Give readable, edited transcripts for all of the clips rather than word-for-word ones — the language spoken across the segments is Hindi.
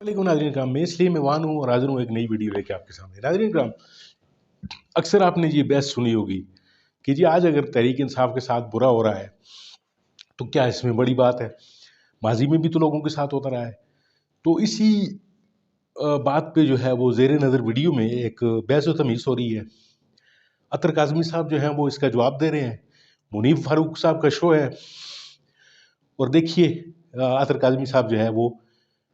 वालेकुम नाज़रीन कराम, मैं इसलिए मेहमान हूँ और हाज़िर हूँ एक नई वीडियो लेके आपके सामने। नाज़रीन कराम, अक्सर आपने ये बहस सुनी होगी कि जी आज अगर तहरीक इंसाफ के साथ बुरा हो रहा है तो क्या इसमें बड़ी बात है, माजी में भी तो लोगों के साथ होता रहा है। तो इसी बात पे जो है वो ज़ेरे नज़र वीडियो में एक बहस व तमीज़ हो रही है। अतर काज़मी साहब जो हैं वो इसका जवाब दे रहे हैं। मुनीब फारूक साहब का शो है और देखिए अतर काज़मी साहब जो है वो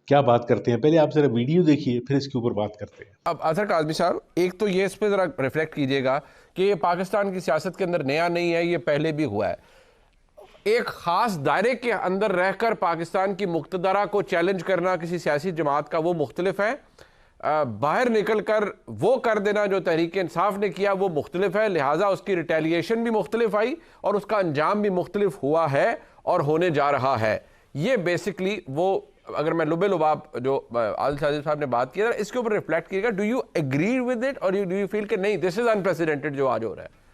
क्या बात करते हैं। पहले आप ज़रा वीडियो देखिए, फिर इसके ऊपर बात करते हैं। अब अतर काज़मी साहब, एक तो ये इस पर ज़रा रिफ्लेक्ट कीजिएगा कि ये पाकिस्तान की सियासत के अंदर नया नहीं है, ये पहले भी हुआ है। एक ख़ास दायरे के अंदर रहकर पाकिस्तान की मुक़्तदरा को चैलेंज करना किसी सियासी जमात का वो मुख्तलिफ है, बाहर निकल कर वो कर देना जो तहरीक इंसाफ ने किया वो मुख्तलिफ है। लिहाजा उसकी रिटेलिएशन भी मुख्तलिफ आई और उसका अंजाम भी मुख्तलिफ हुआ है और होने जा रहा है। ये बेसिकली वो, अगर मैं लुबे लुबाब जो आदिल साजिद साहब ने बात की है इसके ऊपर रिफ्लेक्ट कीजिएगा। Do you agree with it और डू यू फील कि नहीं दिस इज अनप्रेसिडेंटेड जो आज हो रहा है?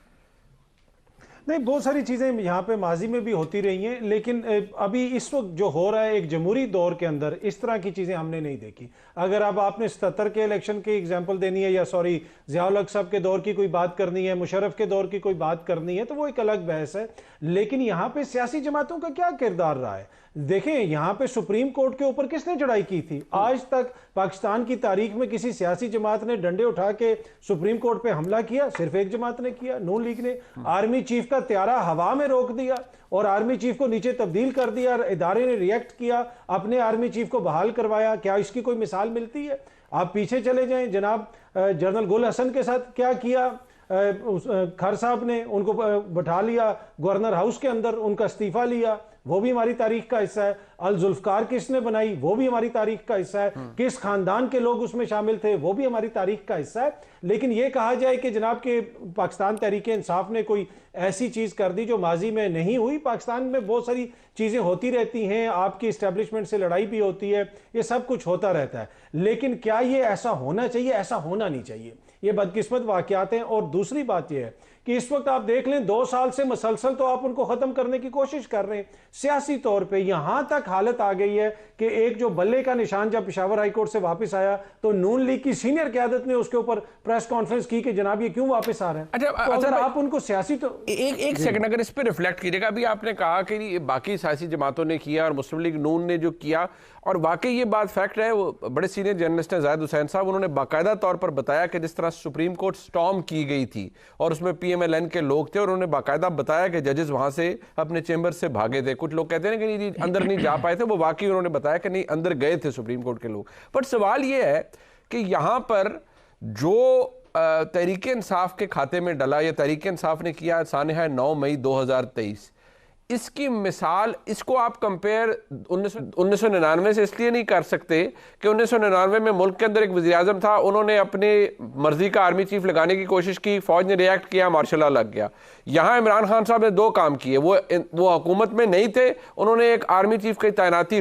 नहीं, बहुत सारी चीज़ें यहाँ पे माजी में भी होती रही हैं, लेकिन अभी इस वक्त जो हो रहा है एक जमहूरी दौर के अंदर इस तरह की चीज़ें हमने नहीं देखी। अगर अब आपने 77 के इलेक्शन की एग्जांपल देनी है या सॉरी ज़ियाउल हक साहब के दौर की कोई बात करनी है, मुशर्रफ के दौर की कोई बात करनी है, तो वो एक अलग बहस है। लेकिन यहाँ पे सियासी जमातों का क्या किरदार रहा है? देखें, यहाँ पे सुप्रीम कोर्ट के ऊपर किसने चढ़ाई की थी? आज तक पाकिस्तान की तारीख में किसी सियासी जमात ने डंडे उठा के सुप्रीम कोर्ट पे हमला किया? सिर्फ एक जमात ने किया, नून लीग ने। आर्मी चीफ का त्यारा हवा में रोक दिया और आर्मी चीफ को नीचे तब्दील कर दिया, इदारे ने रिएक्ट किया, अपने आर्मी चीफ को बहाल करवाया। क्या इसकी कोई मिसाल मिलती है? आप पीछे चले जाएं, जनाब जनरल गुल हसन के साथ क्या किया खर साहब ने? उनको बैठा लिया गवर्नर हाउस के अंदर, उनका इस्तीफा लिया, वो भी हमारी तारीख का हिस्सा है। अल जुल्फकार किसने बनाई, वो भी हमारी तारीख का हिस्सा है। किस खानदान के लोग उसमें शामिल थे, वो भी हमारी तारीख का हिस्सा है। लेकिन ये कहा जाए कि जनाब के पाकिस्तान तहरीक इंसाफ ने कोई ऐसी चीज कर दी जो माजी में नहीं हुई। पाकिस्तान में बहुत सारी चीजें होती रहती हैं, आपकी इस्टेब्लिशमेंट से लड़ाई भी होती है, ये सब कुछ होता रहता है। लेकिन क्या ये ऐसा होना चाहिए? ऐसा होना नहीं चाहिए। ये बदकिस्मत वाकयात हैं। और दूसरी बात यह है कि इस वक्त आप देख लें 2 साल से मसलसल तो आप उनको खत्म करने की कोशिश कर रहे हैं सियासी तौर पे। यहां तक हालत आ गई है कि एक जो बल्ले का निशान जब पेशावर हाईकोर्ट से वापस आया तो नून लीग की सीनियर क़यादत ने उसके ऊपर प्रेस कॉन्फ्रेंस की कि जनाब ये क्यों वापस आ रहे हैं। अच्छा, तो अगर आप उनको सियासी तो एक सेकंड अगर इस पर रिफ्लेक्ट कीजिएगा। अभी आपने कहा कि बाकी सियासी जमातों ने किया और मुस्लिम लीग नून ने जो किया, और वाकई ये बात फैक्ट है। वो बड़े सीनियर जर्नलिस्ट हैं जाहिद हुसैन साहब, उन्होंने बाकायदा तौर पर बताया कि जिस तरह सुप्रीम कोर्ट स्टॉर्म की गई थी और उसमें PMLN के लोग थे और उन्होंने बाकायदा बताया कि जजेस वहां से अपने चेंबर से भागे थे। कुछ लोग कहते हैं कि नहीं अंदर नहीं जा पाए थे, वो वाकई उन्होंने बताया कि नहीं अंदर गए थे सुप्रीम कोर्ट के लोग। बट सवाल ये है कि यहाँ पर जो तहरीक इंसाफ के खाते में डला, या तहरीक इंसाफ ने किया सानहा 9 मई 2023, इसकी मिसाल, इसको आप कंपेयर 1999 से इसलिए नहीं कर सकते कि 1999 में मुल्क के अंदर एक वज़ीर आज़म था, उन्होंने अपने मर्जी का आर्मी चीफ लगाने की कोशिश की, फौज ने रिएक्ट किया, मार्शल लॉ लग गया। यहाँ इमरान खान साहब ने 2 काम किए। वो हुकूमत में नहीं थे, उन्होंने एक आर्मी चीफ की तैनाती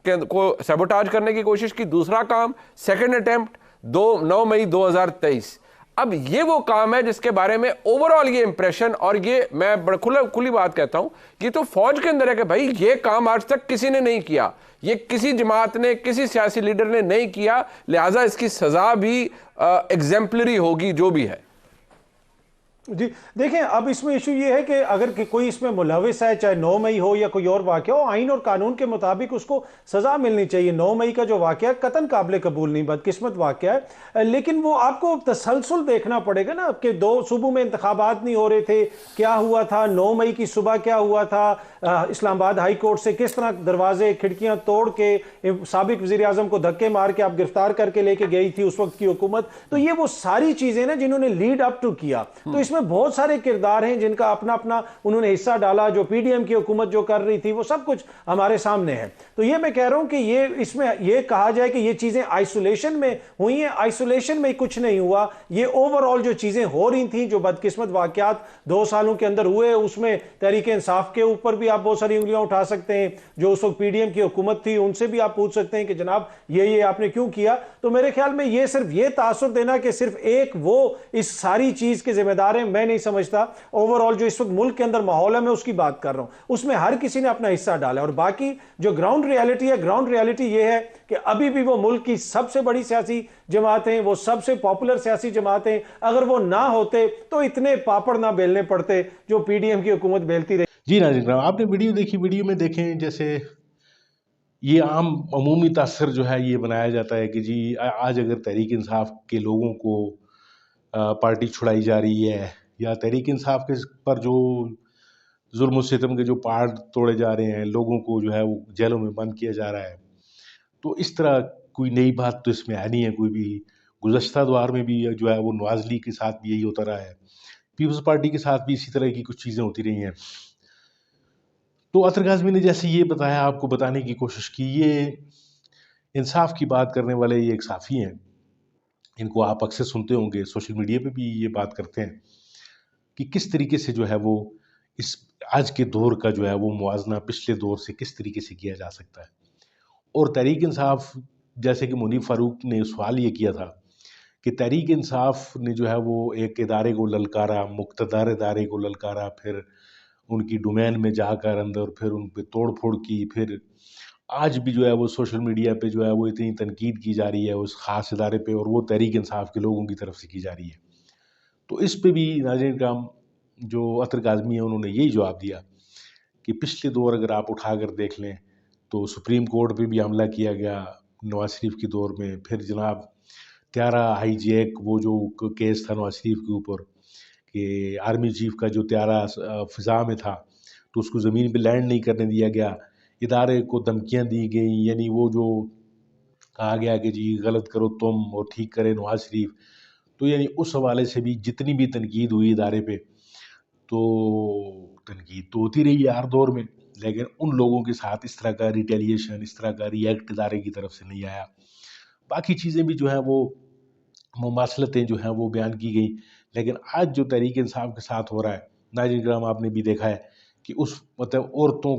को सबोटाज करने की कोशिश की। दूसरा काम, सेकेंड अटेम्प्ट 9 मई 2023। अब ये वो काम है जिसके बारे में ओवरऑल ये इंप्रेशन, और ये मैं बड़ा खुली बात कहता हूं कि तो फौज के अंदर है कि भाई ये काम आज तक किसी ने नहीं किया, ये किसी जमात ने, किसी सियासी लीडर ने नहीं किया, लिहाजा इसकी सजा भी एग्जेम्पलरी होगी जो भी है। जी देखें, अब इसमें इशू ये है कि अगर कोई इसमें मुलविस है, चाहे 9 मई हो या कोई और वाकया हो, आइन और कानून के मुताबिक उसको सजा मिलनी चाहिए। 9 मई का जो वाकया है कतन काबिल कबूल नहीं, बदकिस्मत वाकया है। लेकिन वो आपको तसलसल देखना पड़ेगा ना कि 2 सूबों में इंतखाबात नहीं हो रहे थे, क्या हुआ था 9 मई की सुबह, क्या हुआ था इस्लामाबाद हाई कोर्ट से किस तरह दरवाजे खिड़कियां तोड़ के साबिक वज़ीर आज़म को धक्के मार के आप गिरफ्तार करके लेके गई थी उस वक्त की हुकूमत। तो ये वो सारी चीजें ना जिन्होंने लीड अप टू किया। तो इसमें बहुत सारे किरदार हैं जिनका अपना अपना उन्होंने हिस्सा डाला। जो PDM की हुकूमत जो कर रही थी वो सब कुछ हमारे सामने है। तो ये मैं कह रहा हूं कि ये इसमें ये कहा जाए कि ये चीजें आइसोलेशन में हुई हैं, आइसोलेशन में कुछ नहीं हुआ। ये ओवरऑल जो चीजें हो रही थी, जो बदकिस्मत वाकयात 2 सालों के अंदर हुए, उसमें तहरीक इंसाफ के ऊपर भी आप बहुत सारी उंगलियां उठा सकते हैं। जो उस वक्त PDM की हुकूमत थी उनसे भी आप पूछ सकते हैं कि जनाब ये आपने क्यों किया। तो मेरे ख्याल में ये सिर्फ ये तासुर देना कि सिर्फ एक वो इस सारी चीज के जिम्मेदार हैं रहे हैं, मैं नहीं समझता। ओवरऑल जो इस वक्त मुल्क के अंदर माहौल है, मैं उसकी बात कर रहा हूं, उसमें हर किसी ने अपना हिस्सा डाला। और बाकी जो ग्राउंड रियलिटी है, ग्राउंड रियलिटी ये है कि अभी भी वो मुल्क की सबसे बड़ी सियासी जमातें, वो सबसे पॉपुलर सियासी जमातें, अगर वो ना होते तो इतने पापड़ ना बेलने पड़ते जो पीडीएम की हुकूमत बेलती रही। जी नाज़रीन करम, आपने वीडियो देखी, वीडियो में देखें जैसे ये आम अमूमी तासर जो है ये बनाया जाता है कि जी आज अगर तहरीक इंसाफ के लोगों को पार्टी छुड़ाई जा रही है, या तहरीक इंसाफ के पर जो जुल्म और सितम के जो पहाड़ तोड़े जा रहे हैं, लोगों को जो है वो जेलों में बंद किया जा रहा है, तो इस तरह कोई नई बात तो इसमें है नहीं है कोई भी। गुज़श्ता दौर में भी जो है वो नवाज़ लीग के साथ भी यही होता रहा है, पीपल्स पार्टी के साथ भी इसी तरह की कुछ चीज़ें होती रही हैं। तो अतर काज़मी ने जैसे ये बताया, आपको बताने की कोशिश की, ये इंसाफ की बात करने वाले ये एक साफ़ी हैं, इनको आप अक्सर सुनते होंगे, सोशल मीडिया पे भी ये बात करते हैं कि किस तरीके से जो है वो इस आज के दौर का जो है वो मुवाजना पिछले दौर से किस तरीके से किया जा सकता है। और तहरीक इंसाफ, जैसे कि मुनीफ फ़ारूक ने सवाल ये किया था कि तहरीक इंसाफ ने जो है वो एक इदारे को ललकारा, मुक़्तदर इदारे को ललकारा, फिर उनकी डोमेन में जाकर अंदर फिर उन पे तोड़-फोड़ की, फिर आज भी जो है वो सोशल मीडिया पे जो है वो इतनी तनकीद की जा रही है उस ख़ास इदारे पे, और वो तहरीक इंसाफ के लोगों की तरफ से की जा रही है। तो इस पे भी नाज़रीन करम जो अतर काज़मी है उन्होंने यही जवाब दिया कि पिछले दौर अगर आप उठाकर देख लें तो सुप्रीम कोर्ट पे भी हमला किया गया नवाज शरीफ के दौर में। फिर जनाब त्यारा हाईजैक, वो जो केस था नवाज शरीफ के ऊपर कि आर्मी चीफ का जो त्यारा फ़िज़ा में था तो उसको ज़मीन पे लैंड नहीं करने दिया गया, इदारे को धमकियाँ दी गई, यानी वो जो कहा गया कि जी गलत करो तुम और ठीक करे नवाज शरीफ। तो यानी उस हवाले से भी जितनी भी तनकीद हुई इदारे पे, तो तनकीद तो होती रही है हर दौर में, लेकिन उन लोगों के साथ इस तरह का रिटेलिएशन, इस तरह का रिएक्ट इदारे की तरफ से नहीं आया। बाकी चीज़ें भी जो हैं वो मुमासलतें जो हैं वो बयान की गई, लेकिन आज जो तहरीक इंसाफ के साथ हो रहा है, नाज़रीन किराम आपने भी देखा है कि उस मतलब औरतों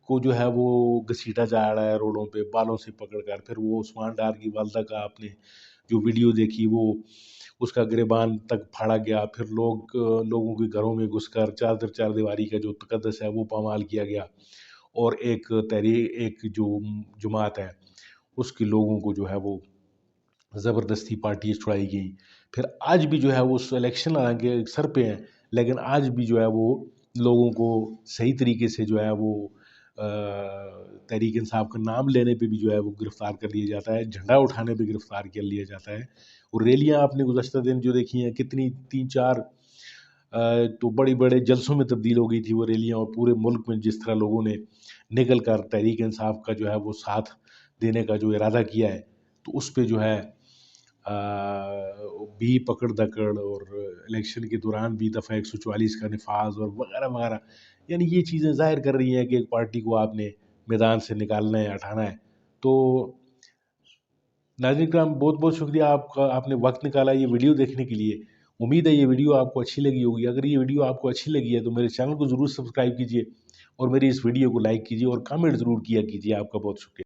को जो है वो घसीटा जा रहा है रोडों पे बालों से पकड़कर। फिर वो उस्मान डार की वालदा का आपने जो वीडियो देखी, वो उसका गिरेबान तक फाड़ा गया। फिर लोगों के घरों में घुसकर चारदीवारी का जो तकद्दस है वो पामाल किया गया, और एक जो जमात है उसके लोगों को जो है वो ज़बरदस्ती पार्टियाँ छुड़ाई गई। फिर आज भी जो है वो इलेक्शन हालांकि सर पे हैं, लेकिन आज भी जो है वो लोगों को सही तरीके से जो है वो तहरीक इंसाफ का नाम लेने पे भी जो है वो गिरफ़्तार कर लिया जाता है, झंडा उठाने पे गिरफ़्तार कर लिया जाता है। और रैलियाँ आपने गुज़श्ता दिन जो देखी हैं, कितनी 3-4 तो बड़े-बड़े जलसों में तब्दील हो गई थी वो रैलियाँ, और पूरे मुल्क में जिस तरह लोगों ने निकल कर तहरीक इंसाफ का जो है वो साथ देने का जो इरादा किया है, तो उस पे जो है भी पकड़-धकड़, और इलेक्शन के दौरान भी दफ़ा 144 का नफाज़ और वगैरह-वगैरह। यानी ये चीज़ें ज़ाहिर कर रही हैं कि एक पार्टी को आपने मैदान से निकालना है, हटाना है। तो नाज़रीन किराम, बहुत-बहुत शुक्रिया आपका, आपने वक़्त निकाला ये वीडियो देखने के लिए। उम्मीद है ये वीडियो आपको अच्छी लगी होगी। अगर ये वीडियो आपको अच्छी लगी है तो मेरे चैनल को ज़रूर सब्सक्राइब कीजिए, और मेरी इस वीडियो को लाइक कीजिए और कमेंट ज़रूर किया कीजिए। आपका बहुत शुक्रिया।